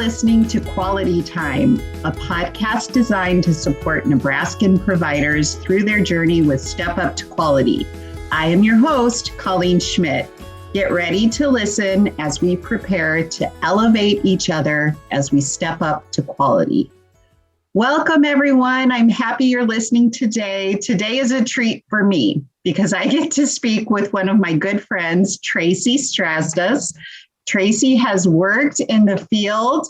listening to Quality Time, a podcast designed to support Nebraskan providers through their journey with Step Up to Quality. I am your host, Colleen Schmidt. Get ready to listen as we prepare to elevate each other as we step up to quality. Welcome, everyone. I'm happy you're listening today. Today is a treat for me because I get to speak with one of my good friends, Traci Strazdas. Traci has worked in the field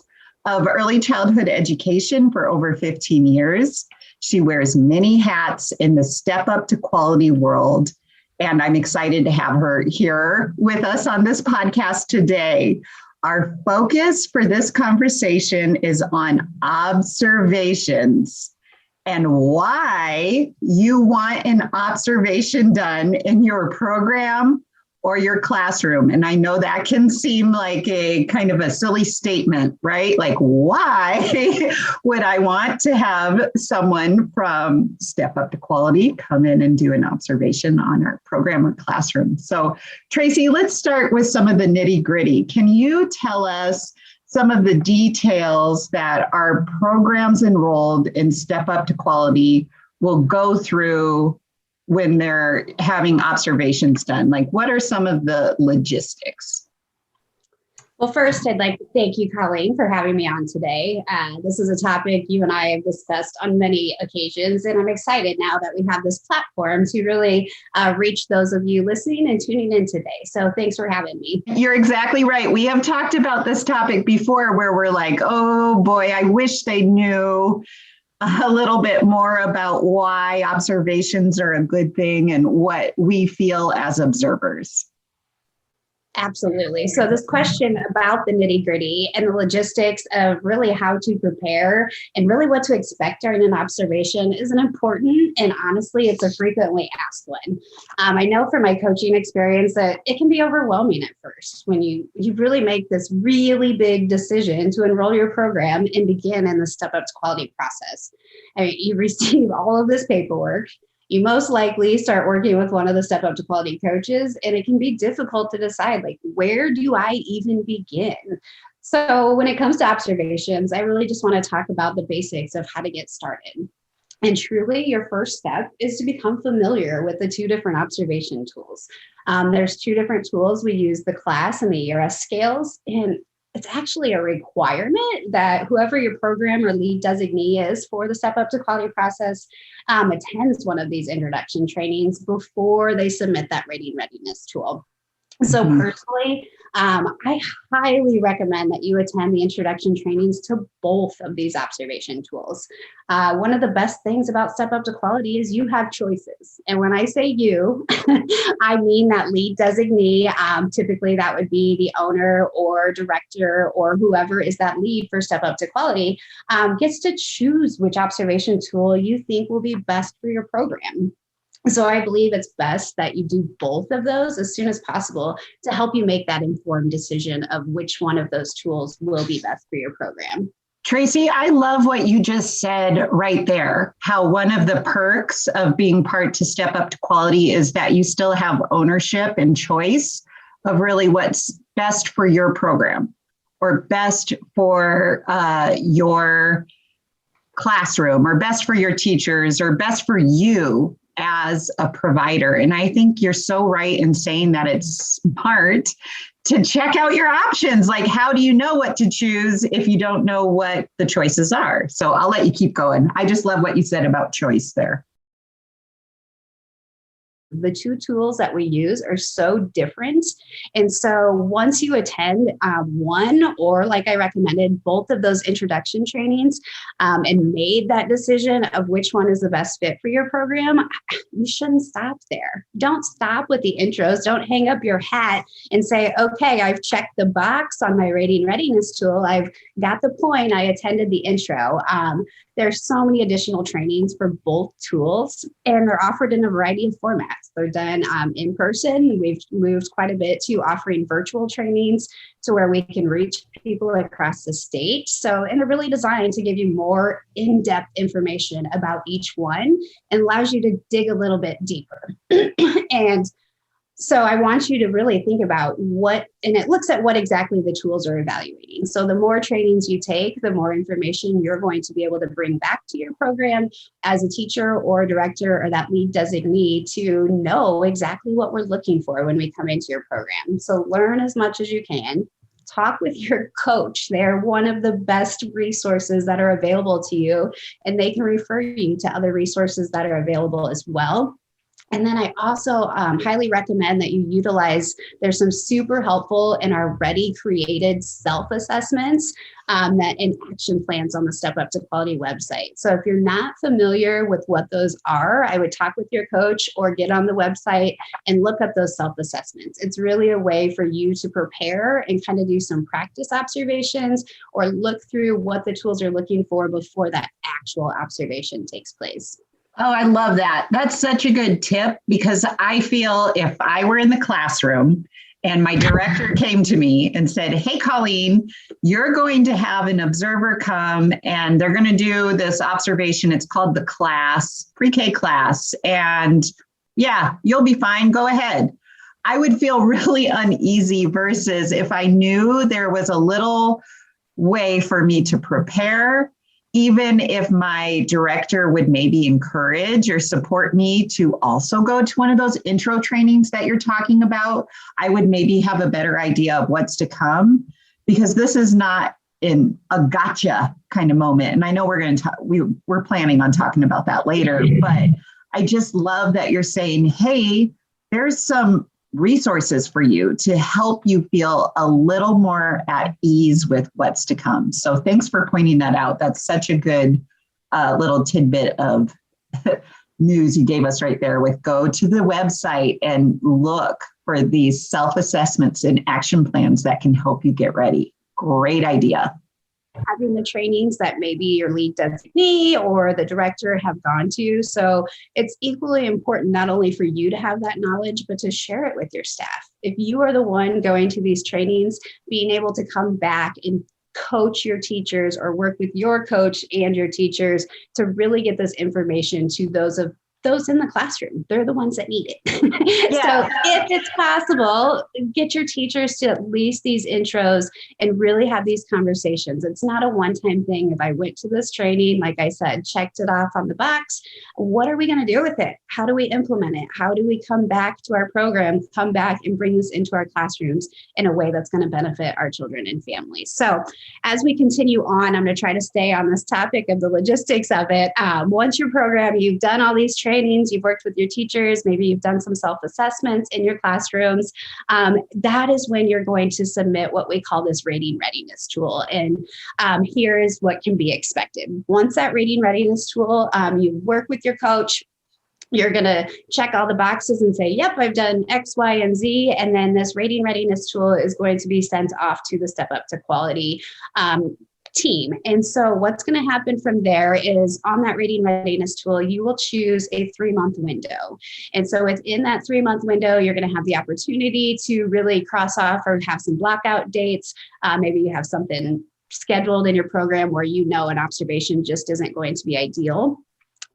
of early childhood education for over 15 years. She wears many hats in the Step Up to Quality world, and I'm excited to have her here with us on this podcast today. Our focus for this conversation is on observations and why you want an observation done in your program or your classroom. And I know that can seem like a kind of a silly statement, right? Like, why would I want to have someone from Step Up to Quality come in and do an observation on our program or classroom? So, Traci, let's start with some of the nitty gritty. Can you tell us some of the details that our programs enrolled in Step Up to Quality will go through when they're having observations done? Like, what are some of the logistics? Well, first, I'd like to thank you, Colleen, for having me on today. This is a topic you and I have discussed on many occasions, and I'm excited now that we have this platform to really reach those of you listening and tuning in today. So thanks for having me. You're exactly right. We have talked about this topic before where we're like, oh boy, I wish they knew a little bit more about why observations are a good thing and what we feel as observers. Absolutely. So this question about the nitty gritty and the logistics of really how to prepare and really what to expect during an observation is an important, and honestly, it's a frequently asked one. I know from my coaching experience that it can be overwhelming at first when you really make this really big decision to enroll your program and begin in the Step Up to Quality process. I mean, you receive all of this paperwork. You most likely start working with one of the Step Up to Quality coaches, and it can be difficult to decide, like, where do I even begin? So when it comes to observations, I really just want to talk about the basics of how to get started. And truly, your first step is to become familiar with the two different observation tools. There's two different tools. We use the class and the ERS scales, and it's actually a requirement that whoever your program or lead designee is for the Step Up to Quality process attends one of these introduction trainings before they submit that rating readiness tool. So personally, I highly recommend that you attend the introduction trainings to both of these observation tools. One of the best things about Step Up to Quality is you have choices. And when I say you, I mean that lead designee. Typically, that would be the owner or director or whoever is that lead for Step Up to Quality, gets to choose which observation tool you think will be best for your program. So I believe it's best that you do both of those as soon as possible to help you make that informed decision of which one of those tools will be best for your program. Traci, I love what you just said right there, how one of the perks of being part to Step Up to Quality is that you still have ownership and choice of really what's best for your program or best for your classroom or best for your teachers or best for you as a provider. And I think you're so right in saying that it's smart to check out your options. Like, how do you know what to choose if you don't know what the choices are? So I'll let you keep going. I just love what you said about choice there. The two tools that we use are so different. And so once you attend one, or like I recommended, both of those introduction trainings and made that decision of which one is the best fit for your program, you shouldn't stop there. Don't stop with the intros. Don't hang up your hat and say, okay, I've checked the box on my rating readiness tool. I've got the point. I attended the intro. There's so many additional trainings for both tools, and they're offered in a variety of formats. They're done in person. We've moved quite a bit to offering virtual trainings to where we can reach people across the state. So, and they're really designed to give you more in-depth information about each one and allows you to dig a little bit deeper. And So I want you to really think about and it looks at what exactly the tools are evaluating. So the more trainings you take, the more information you're going to be able to bring back to your program as a teacher or a director or that lead designee to know exactly what we're looking for when we come into your program. So learn as much as you can. Talk with your coach. They're one of the best resources that are available to you, and they can refer you to other resources that are available as well. And then I also highly recommend that you utilize, there's some super helpful and already created self-assessments and action plans on the Step Up to Quality website. So if you're not familiar with what those are, I would talk with your coach or get on the website and look up those self-assessments. It's really a way for you to prepare and kind of do some practice observations or look through what the tools are looking for before that actual observation takes place. Oh, I love that. That's such a good tip, because I feel if I were in the classroom and my director came to me and said, "Hey, Colleen, you're going to have an observer come and they're going to do this observation. It's called the class, pre-K class. And yeah, you'll be fine. Go ahead." I would feel really uneasy versus if I knew there was a little way for me to prepare. Even if my director would maybe encourage or support me to also go to one of those intro trainings that you're talking about, I would maybe have a better idea of what's to come, because this is not in a gotcha kind of moment. And I know we're going to we're planning on talking about that later, but I just love that you're saying, hey, there's some resources for you to help you feel a little more at ease with what's to come. So thanks for pointing that out. That's such a good little tidbit of news you gave us right there with go to the website and look for these self-assessments and action plans that can help you get ready. Great idea. Having the trainings that maybe your lead designee or the director have gone to. So it's equally important not only for you to have that knowledge, but to share it with your staff. If you are the one going to these trainings, being able to come back and coach your teachers or work with your coach and your teachers to really get this information to those in the classroom. They're the ones that need it. Yeah. So if it's possible, get your teachers to at least these intros and really have these conversations. It's not a one-time thing. If I went to this training, like I said, checked it off on the box, what are we going to do with it? How do we implement it? How do we come back to our program, come back and bring this into our classrooms in a way that's going to benefit our children and families? So as we continue on, I'm going to try to stay on this topic of the logistics of it. Once your program, you've done all these trainings, you've worked with your teachers, maybe you've done some self-assessments in your classrooms, that is when you're going to submit what we call this rating readiness tool. And here is what can be expected. Once that rating readiness tool, you work with your coach, you're going to check all the boxes and say, yep, I've done X, Y, and Z. And then this rating readiness tool is going to be sent off to the Step Up to Quality team. And so what's going to happen from there is on that rating readiness tool, you will choose a 3-month window. And so within that 3-month window, you're going to have the opportunity to really cross off or have some blackout dates. Maybe you have something scheduled in your program where you know an observation just isn't going to be ideal.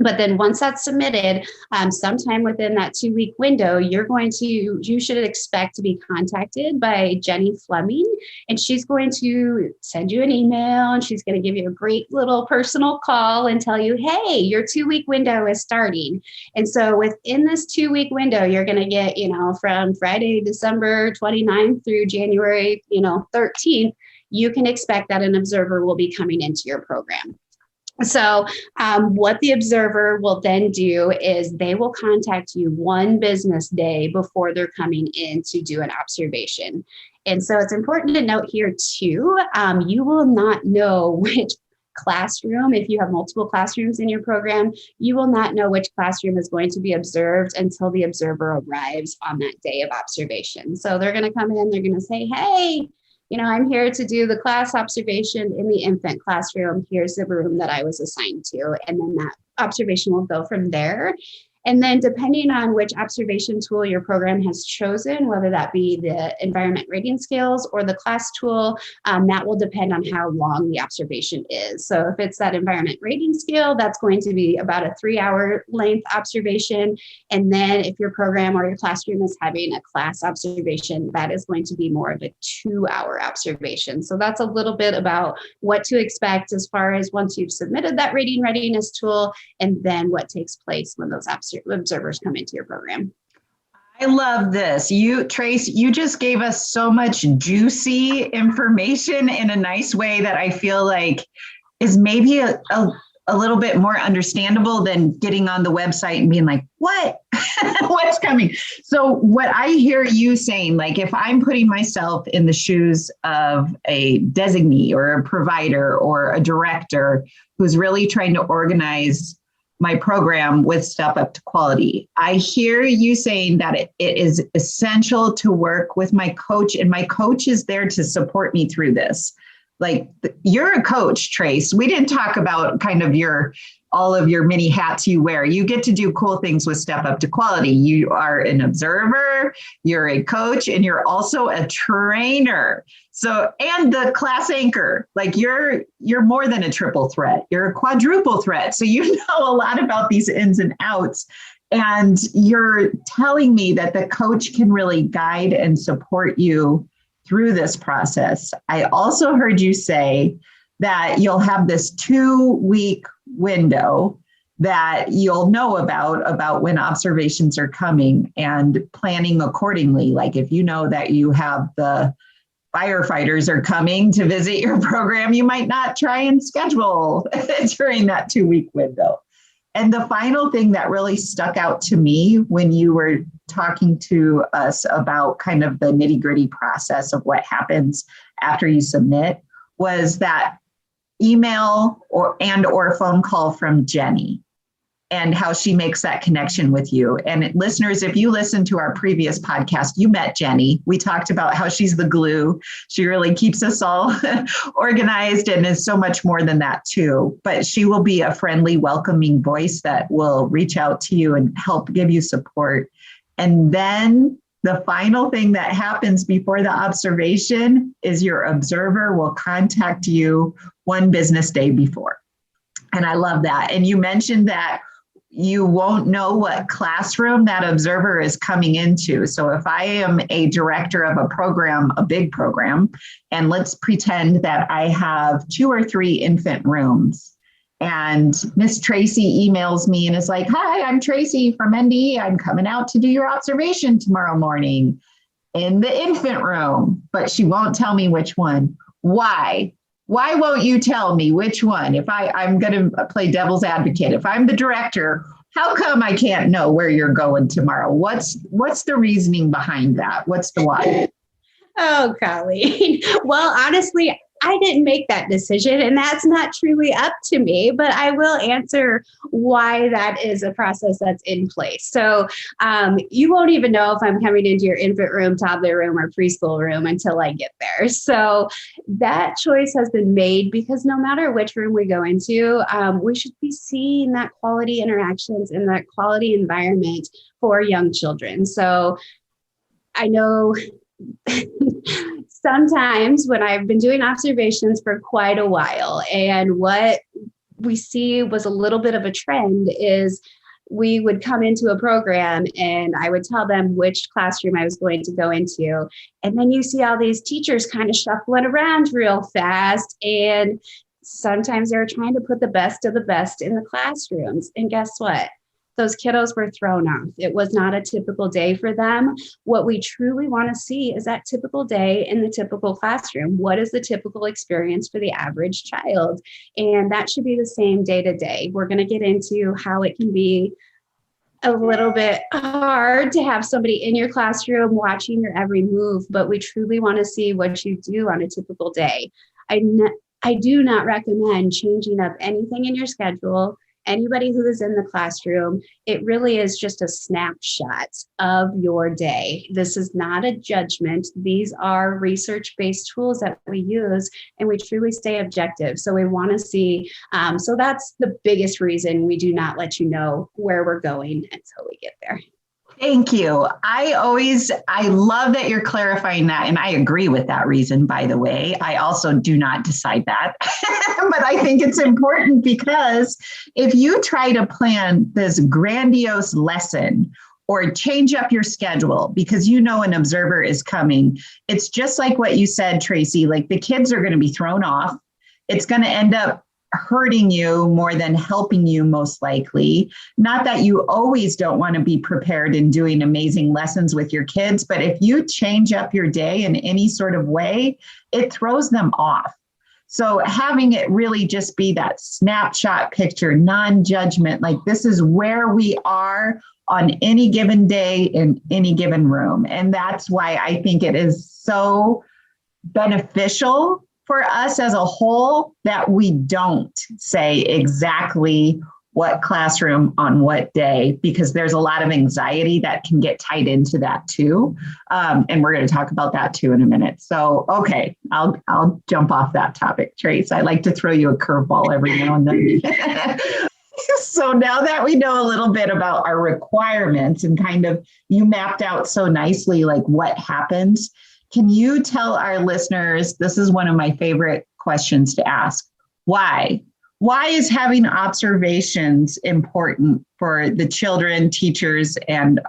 But then once that's submitted, sometime within that 2-week window, you should expect to be contacted by Jenny Fleming, and she's going to send you an email and she's going to give you a great little personal call and tell you, hey, your 2-week window is starting. And so within this 2-week window, you're going to get, from Friday, December 29th through January, 13th, you can expect that an observer will be coming into your program. So what the observer will then do is they will contact you 1 business day before they're coming in to do an observation. And so it's important to note here too, you will not know which classroom, if you have multiple classrooms in your program, you will not know which classroom is going to be observed until the observer arrives on that day of observation. So they're going to come in, they're going to say, hey, I'm here to do the class observation in the infant classroom. Here's the room that I was assigned to. And then that observation will go from there. And then depending on which observation tool your program has chosen, whether that be the environment rating scales or the class tool, that will depend on how long the observation is. So if it's that environment rating scale, that's going to be about a 3-hour length observation. And then if your program or your classroom is having a class observation, that is going to be more of a 2-hour observation. So that's a little bit about what to expect as far as once you've submitted that rating readiness tool, and then what takes place when those observers come into your program. I love this. Trace, you just gave us so much juicy information in a nice way that I feel like is maybe a little bit more understandable than getting on the website and being like, what? What's coming? So what I hear you saying, like if I'm putting myself in the shoes of a designee or a provider or a director who's really trying to organize my program with Step Up to Quality, I hear you saying that it is essential to work with my coach, and my coach is there to support me through this. Like you're a coach, Trace. We didn't talk about kind of all of your many hats you wear. You get to do cool things with Step Up to Quality. You are an observer, you're a coach, and you're also a trainer. So, and the class anchor, like you're more than a triple threat. You're a quadruple threat. So you know a lot about these ins and outs. And you're telling me that the coach can really guide and support you through this process. I also heard you say that you'll have this 2-week window that you'll know about when observations are coming and planning accordingly. Like if you know that you have the firefighters are coming to visit your program, you might not try and schedule during that 2-week window. And the final thing that really stuck out to me when you were talking to us about kind of the nitty-gritty process of what happens after you submit was that email or phone call from Jenny and how she makes that connection with you. And listeners, if you listen to our previous podcast, you met Jenny. We talked about how she's the glue. She really keeps us all organized and is so much more than that too. But she will be a friendly, welcoming voice that will reach out to you and help give you support. And then the final thing that happens before the observation is your observer will contact you 1 business day before. And I love that. And you mentioned that you won't know what classroom that observer is coming into. So if I am a director of a program, a big program, and let's pretend that I have 2 or 3 infant rooms, and Miss Tracy emails me and is like, hi, I'm Tracy from NDE. I'm coming out to do your observation tomorrow morning in the infant room, but she won't tell me which one. Why? Why won't you tell me which one? If I'm going to play devil's advocate, if I'm the director, how come I can't know where you're going tomorrow? What's the reasoning behind that? What's the why? Oh, Colleen. Well, honestly, I didn't make that decision, and that's not truly up to me, but I will answer why that is a process that's in place. So you won't even know if I'm coming into your infant room, toddler room, or preschool room until I get there. So that choice has been made because no matter which room we go into, we should be seeing that quality interactions and that quality environment for young children. So I know sometimes when I've been doing observations for quite a while, and what we see was a little bit of a trend is we would come into a program and I would tell them which classroom I was going to go into. And then you see all these teachers kind of shuffling around real fast. And sometimes they're trying to put the best of the best in the classrooms. And guess what? Those kiddos were thrown off. It was not a typical day for them. What we truly want to see is that typical day in the typical classroom. What is the typical experience for the average child? And that should be the same day to day. We're going to get into how it can be a little bit hard to have somebody in your classroom watching your every move, but we truly want to see what you do on a typical day. I do not recommend changing up anything in your schedule Anybody who is in the classroom, it really is just a snapshot of your day. This is not a judgment. These are research-based tools that we use, and we truly stay objective. So we want to see, so that's the biggest reason we do not let you know where we're going until we get there. Thank you. I love that you're clarifying that. And I agree with that reason, by the way. I also do not decide that. But I think it's important because if you try to plan this grandiose lesson or change up your schedule because you know an observer is coming, it's just like what you said, Traci, like the kids are going to be thrown off. It's going to end up hurting you more than helping you, most likely. Not that you always don't want to be prepared and doing amazing lessons with your kids, but if you change up your day in any sort of way, it throws them off. So having it really just be that snapshot picture, non-judgment, like this is where we are on any given day in any given room. And that's why I think it is so beneficial for us as a whole that we don't say exactly what classroom on what day, because there's a lot of anxiety that can get tied into that too. And we're going to talk about that too in a minute. So, okay, I'll jump off that topic, Trace. I like to throw you a curveball every now and then. So now that we know a little bit about our requirements and kind of you mapped out so nicely like what happens, can you tell our listeners, this is one of my favorite questions to ask, why? Why is having observations important for the children, teachers, and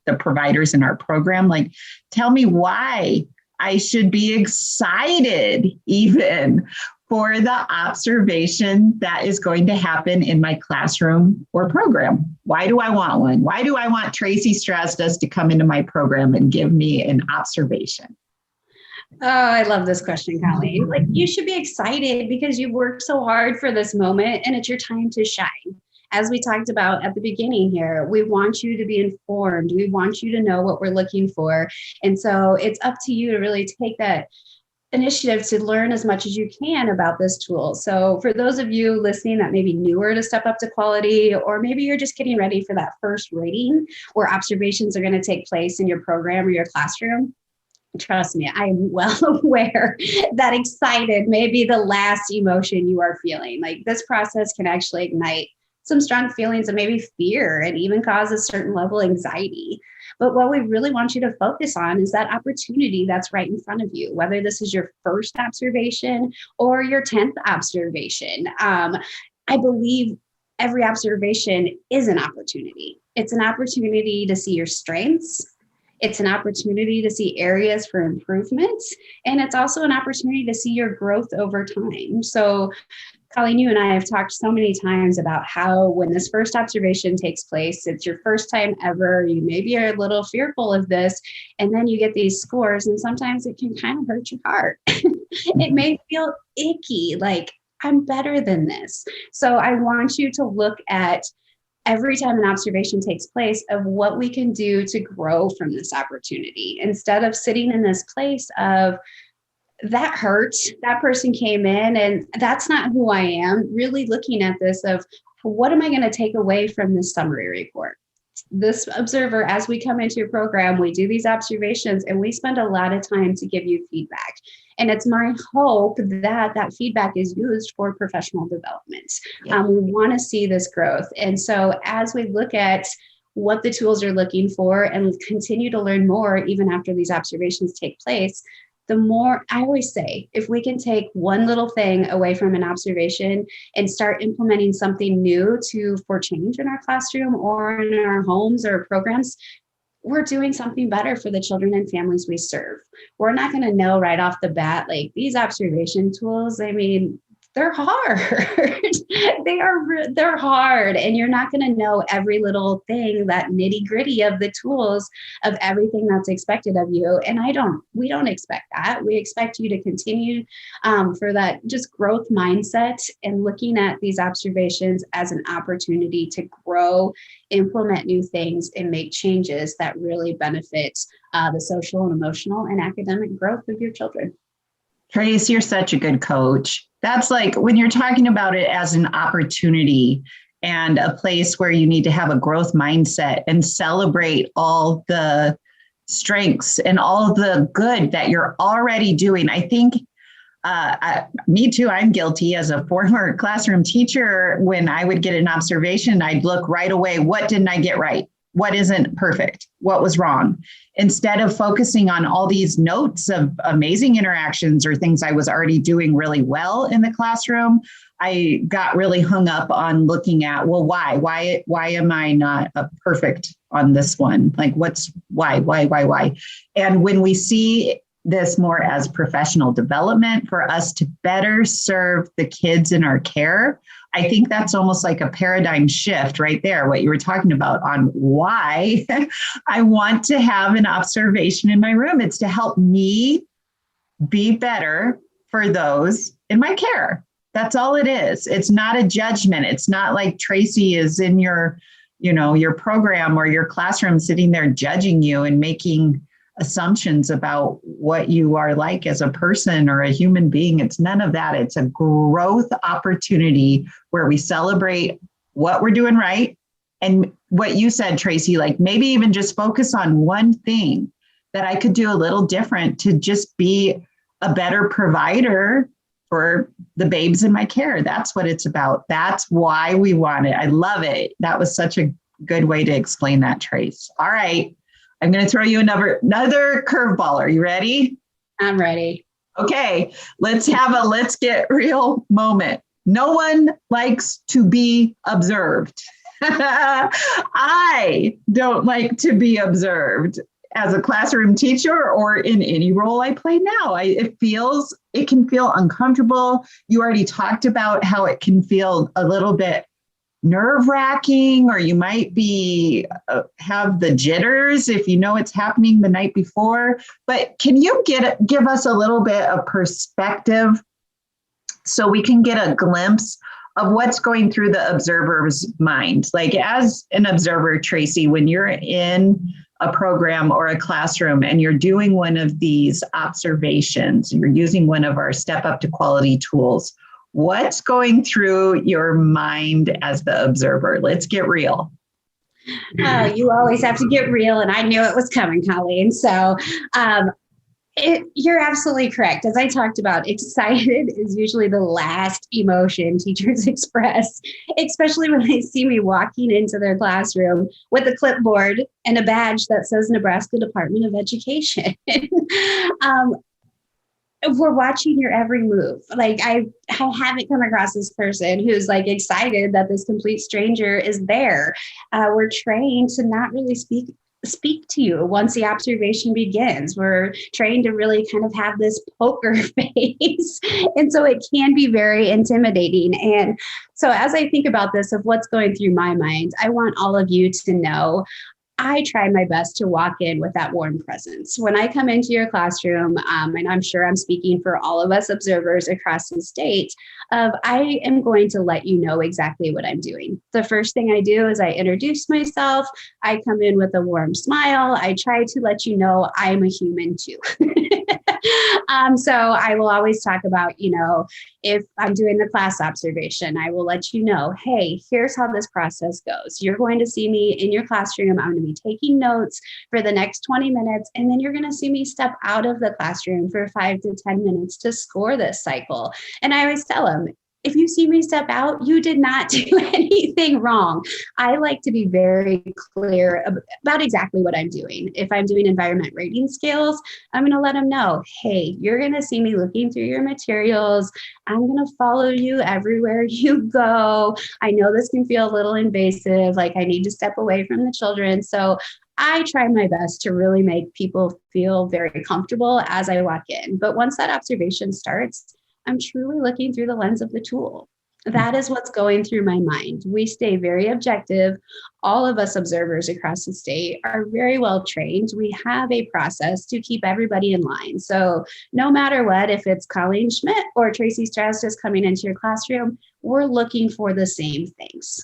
the providers in our program? Like, tell me why I should be excited even for the observation that is going to happen in my classroom or program. Why do I want one? Why do I want Traci Strazdas to come into my program and give me an observation? Oh, I love this question, Colleen. Like, you should be excited because you've worked so hard for this moment and it's your time to shine. As we talked about at the beginning here, we want you to be informed. We want you to know what we're looking for. And so it's up to you to really take that initiative to learn as much as you can about this tool. So for those of you listening that may be newer to Step Up to Quality, or maybe you're just getting ready for that first rating where observations are going to take place in your program or your classroom, trust me, I am well aware that excited may be the last emotion you are feeling. Like, this process can actually ignite some strong feelings of maybe fear and even cause a certain level of anxiety. But what we really want you to focus on is that opportunity that's right in front of you, whether this is your first observation or your 10th observation. I believe every observation is an opportunity. It's an opportunity to see your strengths. It's an opportunity to see areas for improvement. And it's also an opportunity to see your growth over time. So, Colleen, you and I have talked so many times about how when this first observation takes place, it's your first time ever, you maybe are a little fearful of this, and then you get these scores, and sometimes it can kind of hurt your heart. It may feel icky, like, I'm better than this. So I want you to look at every time an observation takes place of what we can do to grow from this opportunity, instead of sitting in this place of, that hurt, that person came in and that's not who I am. Really looking at this of, what am I going to take away from this summary report? This observer, as we come into your program, we do these observations and we spend a lot of time to give you feedback. And it's my hope that that feedback is used for professional development. Yeah. We want to see this growth. And so as we look at what the tools are looking for and continue to learn more, even after these observations take place, the more, I always say, if we can take one little thing away from an observation and start implementing something new for change in our classroom or in our homes or programs, we're doing something better for the children and families we serve. We're not going to know right off the bat, like, these observation tools, I mean, they're hard. They're hard. And you're not going to know every little thing, that nitty gritty of the tools of everything that's expected of you. And we don't expect that. We expect you to continue for that just growth mindset and looking at these observations as an opportunity to grow, implement new things, and make changes that really benefit the social and emotional and academic growth of your children. Trace, you're such a good coach. That's like, when you're talking about it as an opportunity, and a place where you need to have a growth mindset and celebrate all the strengths and all the good that you're already doing. I think me too, I'm guilty as a former classroom teacher. When I would get an observation, I'd look right away, what didn't I get right? What isn't perfect? What was wrong? Instead of focusing on all these notes of amazing interactions or things I was already doing really well in the classroom, I got really hung up on looking at, well, why am I not perfect on this one? Like, why? And when we see this more as professional development for us to better serve the kids in our care, I think that's almost like a paradigm shift right there, what you were talking about on why I want to have an observation in my room. It's to help me be better for those in my care. That's all it is. It's not a judgment. It's not like Traci is in your program or your classroom sitting there judging you and making assumptions about what you are like as a person or a human being. It's none of that. It's a growth opportunity where we celebrate what we're doing right. And what you said, Traci, like maybe even just focus on one thing that I could do a little different to just be a better provider for the babes in my care. That's what it's about. That's why we want it. I love it. That was such a good way to explain that, Trace. All right. I'm going to throw you another curveball. Are you ready? I'm ready. Okay, let's have a let's get real moment. No one likes to be observed. I don't like to be observed as a classroom teacher or in any role I play now. It can feel uncomfortable. You already talked about how it can feel a little bit nerve-wracking, or you might be have the jitters if you know it's happening the night before. But can you give us a little bit of perspective so we can get a glimpse of what's going through the observer's mind? Like, as an observer, Traci, when you're in a program or a classroom and you're doing one of these observations, you're using one of our Step Up to Quality tools, what's going through your mind as the observer? Let's get real. You always have to get real, and I knew it was coming, Colleen. So you're absolutely correct. As I talked about, excited is usually the last emotion teachers express, especially when they see me walking into their classroom with a clipboard and a badge that says Nebraska Department of Education. We're watching your every move. Like, I haven't come across this person who's like excited that this complete stranger is there. We're trained to not really speak to you once the observation begins. We're trained to really kind of have this poker face. And so it can be very intimidating. And so as I think about this, of what's going through my mind, I want all of you to know I try my best to walk in with that warm presence. When I come into your classroom, and I'm sure I'm speaking for all of us observers across the state, I am going to let you know exactly what I'm doing. The first thing I do is I introduce myself. I come in with a warm smile. I try to let you know I'm a human too. So I will always talk about, if I'm doing the class observation, I will let you know, hey, here's how this process goes. You're going to see me in your classroom. I'm going to be taking notes for the next 20 minutes, and then you're going to see me step out of the classroom for 5 to 10 minutes to score this cycle. And I always tell them, if you see me step out, you did not do anything wrong. I like to be very clear about exactly what I'm doing. If I'm doing environment rating scales, I'm going to let them know, hey, you're going to see me looking through your materials. I'm going to follow you everywhere you go. I know this can feel a little invasive, like I need to step away from the children. So I try my best to really make people feel very comfortable as I walk in. But once that observation starts, I'm truly looking through the lens of the tool. That is what's going through my mind. We stay very objective. All of us observers across the state are very well trained. We have a process to keep everybody in line. So no matter what, if it's Colleen Schmidt or Traci Strazdas coming into your classroom, we're looking for the same things.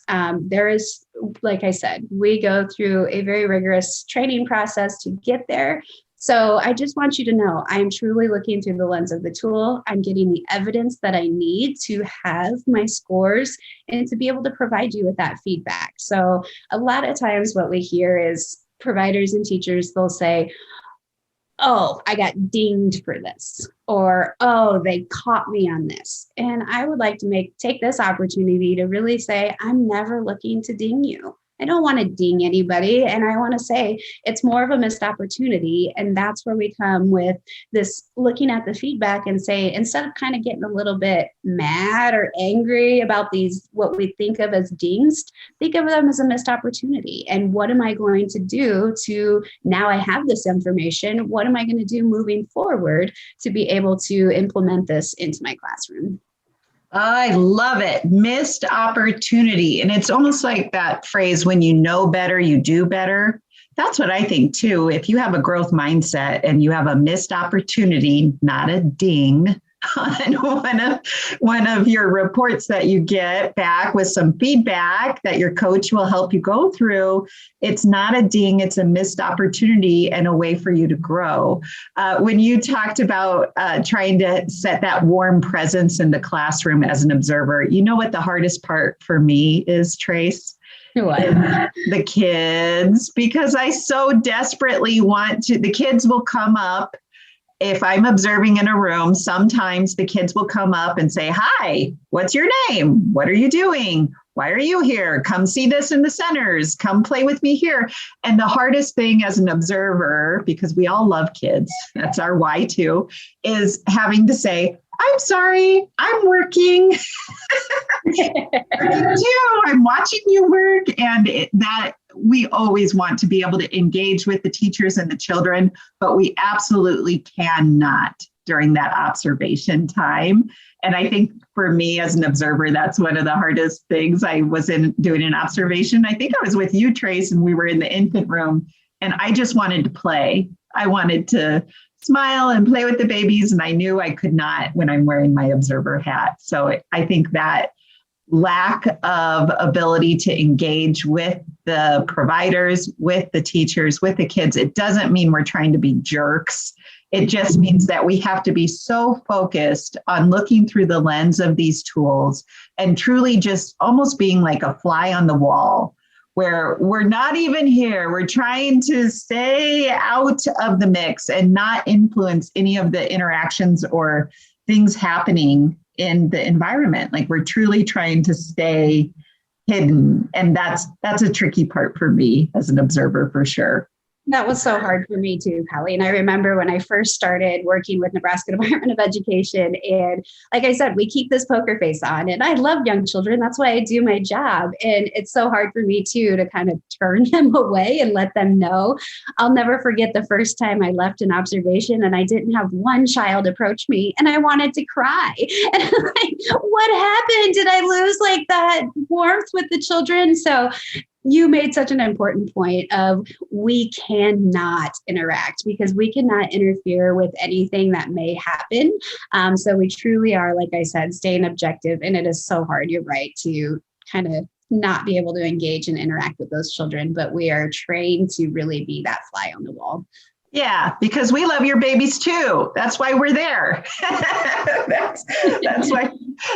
There is, like I said, we go through a very rigorous training process to get there. So I just want you to know I'm truly looking through the lens of the tool. I'm getting the evidence that I need to have my scores and to be able to provide you with that feedback. So a lot of times what we hear is providers and teachers, they'll say, oh, I got dinged for this, or, oh, they caught me on this. And I would like to take this opportunity to really say, I'm never looking to ding you. I don't want to ding anybody. And I want to say it's more of a missed opportunity. And that's where we come with this looking at the feedback and say, instead of kind of getting a little bit mad or angry about these, what we think of as dings, think of them as a missed opportunity. And what am I going to do to, now I have this information, what am I going to do moving forward to be able to implement this into my classroom? I love it. Missed opportunity. And it's almost like that phrase, when you know better, you do better. That's what I think too. If you have a growth mindset and you have a missed opportunity, not a ding, on one of your reports that you get back with some feedback that your coach will help you go through, it's not a ding, it's a missed opportunity and a way for you to grow. When you talked about trying to set that warm presence in the classroom as an observer, you know what the hardest part for me is, Trace? What? The kids, because I so desperately want to, the kids will come up. If I'm observing in a room, sometimes the kids will come up and say, hi, what's your name? What are you doing? Why are you here? Come see this in the centers. Come play with me here. And the hardest thing as an observer, because we all love kids, that's our why too, is having to say, I'm sorry, I'm working. Working too. I'm watching you work. And that we always want to be able to engage with the teachers and the children, but we absolutely cannot during that observation time. And I think for me as an observer, that's one of the hardest things. I was doing an observation. I think I was with you, Trace, and we were in the infant room, and I just wanted to play. I wanted to smile and play with the babies, and I knew I could not when I'm wearing my observer hat. So I think that lack of ability to engage with the providers, with the teachers, with the kids, it doesn't mean we're trying to be jerks. It just means that we have to be so focused on looking through the lens of these tools and truly just almost being like a fly on the wall, where we're not even here. We're trying to stay out of the mix and not influence any of the interactions or things happening in the environment. Like, we're truly trying to stay hidden. And that's a tricky part for me as an observer, for sure. That was so hard for me too, Colleen. I remember when I first started working with Nebraska Department of Education, and like I said, we keep this poker face on, and I love young children. That's why I do my job. And it's so hard for me too to kind of turn them away and let them know. I'll never forget the first time I left an observation and I didn't have one child approach me and I wanted to cry. And I'm like, what happened? Did I lose like that warmth with the children? So you made such an important point of we cannot interact because we cannot interfere with anything that may happen. So we truly are, like I said, staying objective. And it is so hard, you're right, to kind of not be able to engage and interact with those children. But we are trained to really be that fly on the wall. Yeah, because we love your babies too. That's why we're there.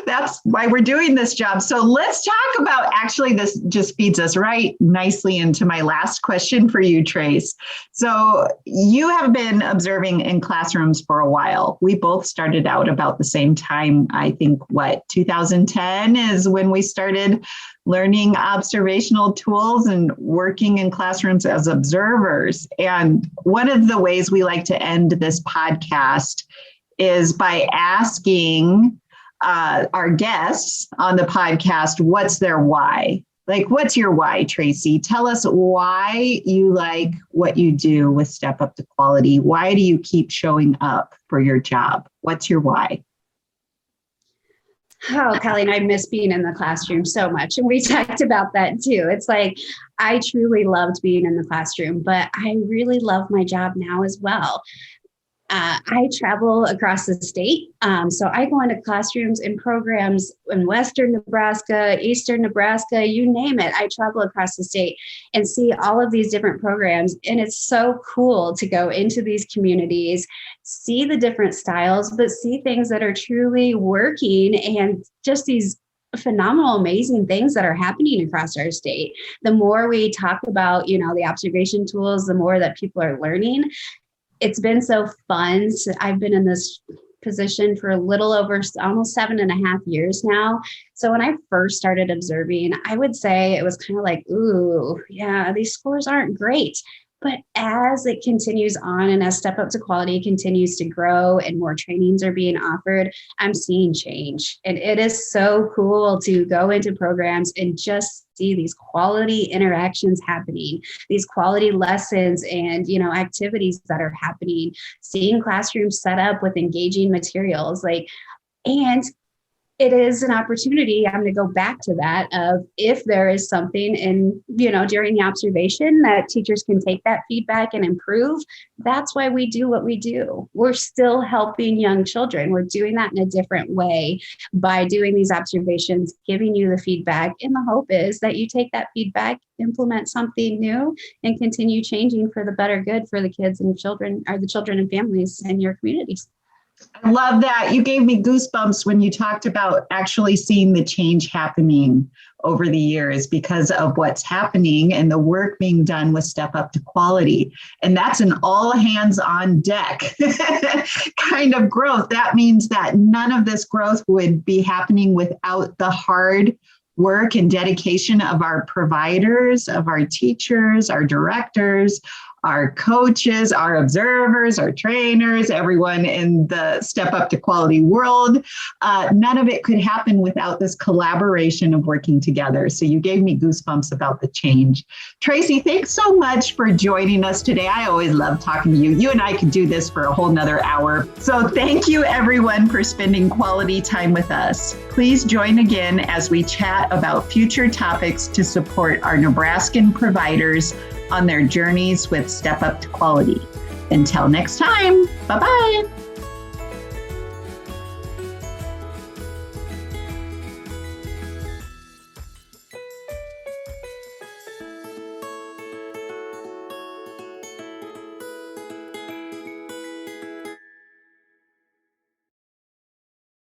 that's why we're doing this job. So let's talk about, actually, this just feeds us right nicely into my last question for you, Trace. So you have been observing in classrooms for a while. We both started out about the same time. I think 2010 is when we started learning observational tools and working in classrooms as observers. And one of the ways we like to end this podcast is by asking our guests on the podcast, what's their why? Like, what's your why, Tracy? Tell us why you like what you do with Step Up to Quality. Why do you keep showing up for your job? What's your why? Oh, Colleen, I miss being in the classroom so much. And we talked about that too. It's like, I truly loved being in the classroom, but I really love my job now as well. I travel across the state. So I go into classrooms and programs in Western Nebraska, Eastern Nebraska, you name it. I travel across the state and see all of these different programs. And it's so cool to go into these communities, see the different styles, but see things that are truly working and just these phenomenal, amazing things that are happening across our state. The more we talk about, the observation tools, the more that people are learning. It's been so fun. So I've been in this position for a little over almost 7.5 years now. So when I first started observing, I would say it was kind of like, ooh, yeah, these scores aren't great. But as it continues on and as Step Up to Quality continues to grow and more trainings are being offered, I'm seeing change. And it is so cool to go into programs and just see these quality interactions happening, these quality lessons and, activities that are happening, seeing classrooms set up with engaging materials, and it is an opportunity. I'm going to go back to that of if there is something in, during the observation that teachers can take that feedback and improve. That's why we do what we do. We're still helping young children. We're doing that in a different way by doing these observations, giving you the feedback. And the hope is that you take that feedback, implement something new, and continue changing for the better good for the kids and children, or the children and families in your communities. I love that. You gave me goosebumps when you talked about actually seeing the change happening over the years because of what's happening and the work being done with Step Up to Quality. And that's an all hands on deck kind of growth. That means that none of this growth would be happening without the hard work and dedication of our providers, of our teachers, our directors, our coaches, our observers, our trainers, everyone in the Step Up to Quality world. None of it could happen without this collaboration of working together. So you gave me goosebumps about the change. Traci, thanks so much for joining us today. I always love talking to you. You and I could do this for a whole nother hour. So thank you everyone for spending quality time with us. Please join again as we chat about future topics to support our Nebraskan providers on their journeys with Step Up to Quality. Until next time, bye-bye.